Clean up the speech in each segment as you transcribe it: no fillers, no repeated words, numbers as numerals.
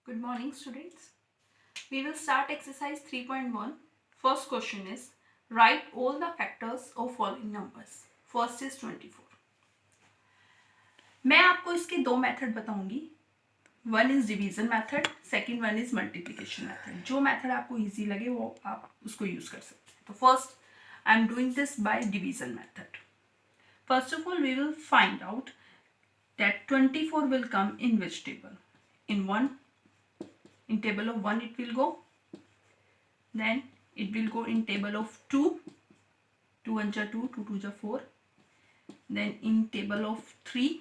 Good morning, students. We will start exercise 3.1. First question is write all the factors of following numbers. First is 24. मैं आपको इसके दो method बताऊंगी. One is division method, second one is multiplication method. जो method आपको easy लगे वो आप उसको यूज कर सकते हैं. तो first I am doing this by division method. First of all, we will find out that 24 will come in which table. In table of 1 it will go, then it will go in table of 2, 2 1 ja 2, 2 2 ja 4, then in table of 3,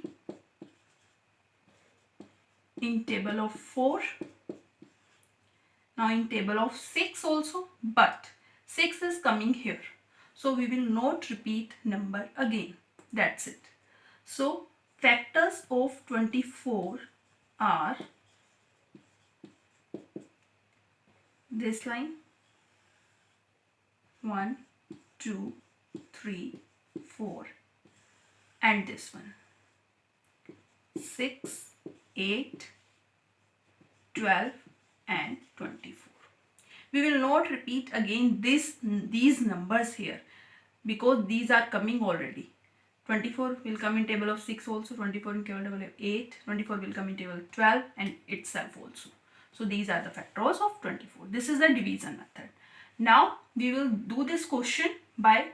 in table of 4, now in table of 6 also, but 6 is coming here, so we will not repeat number again. That's it. So factors of 24 are this line 1 2 3 4 and this one 6 8 12 and 24. We will not repeat again these numbers here because these are coming already. 24 will come in table of 6 also, 24 in table of 8, 24 will come in table 12 and itself also. So these are the factors of 24. This is the division method. Now we will do this question by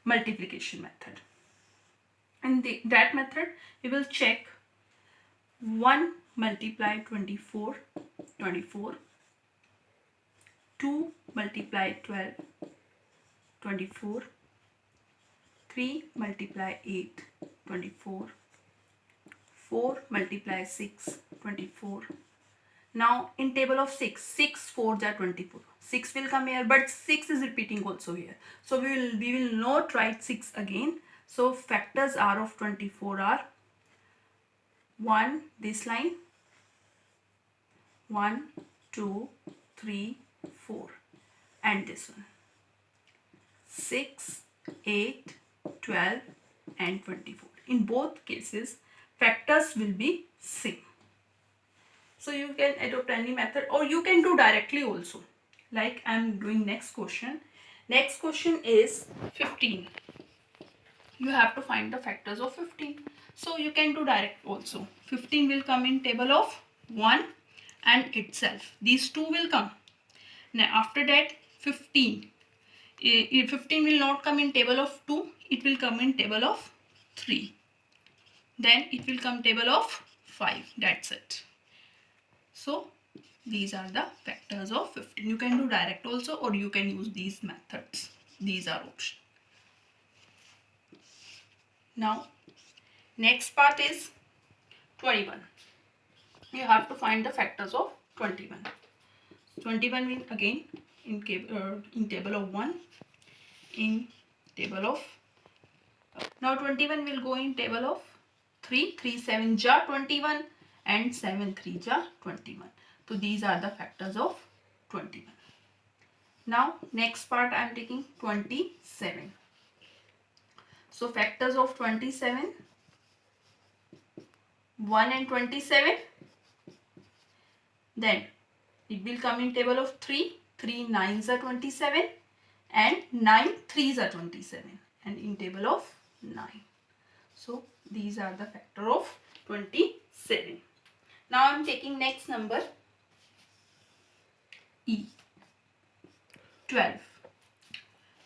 multiplication method. And that method we will check 1 multiply 24, 24, 2 multiply 12, 24, 3 multiply 8, 24, 4 multiply 6, 24. Now in table of 6, 6 4 are 24. 6 will come here, but 6 is repeating also here. So we will not write 6 again. So factors are of 24 are 1, this line, 1, 2, 3, 4, and this one, 6, 8, 12, and 24. In both cases, factors will be same. So you can adopt any method or you can do directly also. Like I am doing next question. Next question is 15. You have to find the factors of 15. So you can do direct also. 15 will come in table of 1 and itself. These two will come. Now after that 15. 15 will not come in table of 2. It will come in table of 3. Then it will come table of 5. That's it. So these are the factors of 15. You can do direct also or you can use these methods. These are options. Now next part is 21. You have to find the factors of 21. 21 will again in table of 1, in table of, now 21 will go in table of 3, 3 7 ja 21 and 7 3 ja 21. So these are the factors of 21. Now next part I am taking 27. So factors of 27, 1 and 27, then it will come in table of 3, 3 9s are 27 and 9 3s are 27 and in table of 9. So these are the factor of 27. Now I am taking next number E. 12.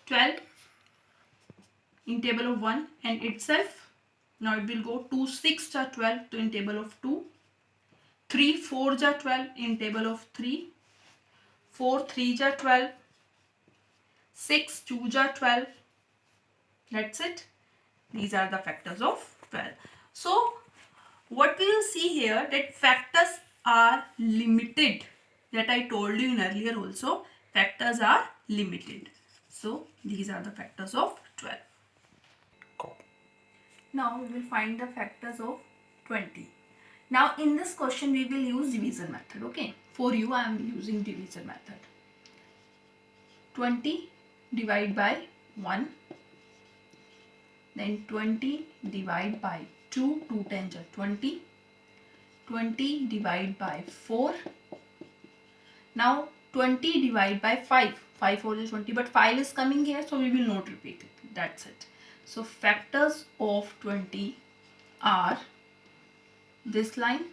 12 in table of 1 and itself. Now it will go 2 6 are 12 to in table of 2. 3 4 are 12 in table of 3. 4 3 are 12. 6 2 are 12. That's it. These are the factors of 12. So what we will see here that factors are limited. That I told you in earlier also. Factors are limited. So these are the factors of 12. Now we will find the factors of 20. Now in this question we will use division method. Okay. For you I am using division method. 20 divide by 1. Then 20 divide by 2. 2 10 are 20. 20 divide by 4. Now 20 divided by 5. 5 4 is 20, but 5 is coming here, so we will not repeat it. That's it. So factors of 20 are this line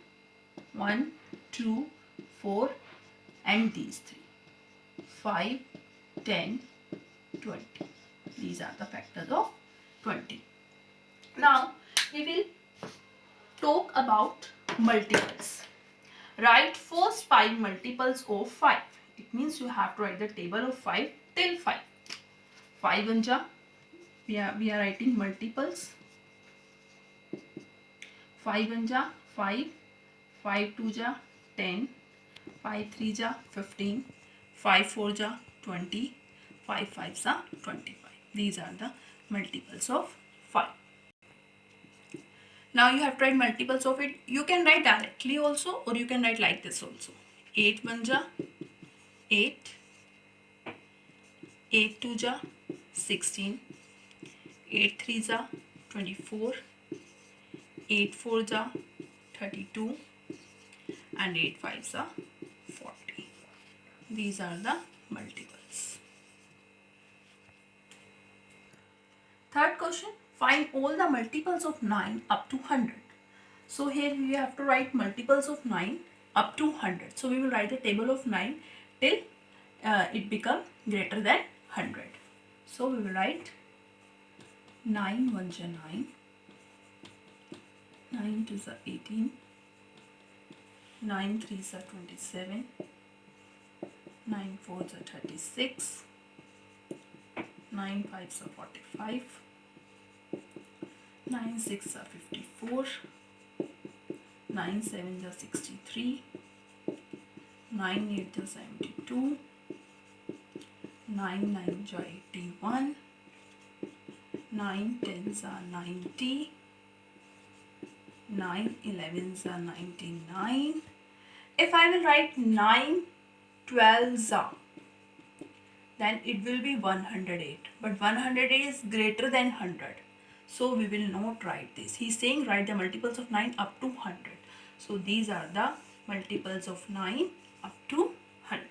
1, 2, 4 and these 3. 5, 10, 20. These are the factors of 20. Now we will talk about multiples. Write first 5 multiples of 5. It means you have to write the table of 5 till 5. 5 anja, we are writing multiples. 5 anja 5, 5 2 ja 10, 5 3 ja 15, 5 4 ja 20, 5 5 ja 25. These are the multiples of 5. Now you have to write multiples of it. You can write directly also, or you can write like this also. 8 1 ja 8, 8 2 ja 16, 8 3 ja 24, 8 4 ja 32 and 8 5 ja 40. These are the multiples. Third question, find all the multiples of 9 up to 100. So here we have to write multiples of 9 up to 100. So we will write the table of 9 till it become greater than 100. So we will write 9 1 ja 9, 9 2 ja 18, 9 3 ja 27, 9 4 ja 36, 9 5 ja 45, 9 6 are 54, 9 7 are 63, 9 8 are 72, 9 9 are 81, 9 10 are 90, 9 11 are 99. If I will write 9 12 are, then it will be 108. But 108 is greater than 100. So we will not write this. He is saying write the multiples of 9 up to 100. So these are the multiples of 9 up to 100.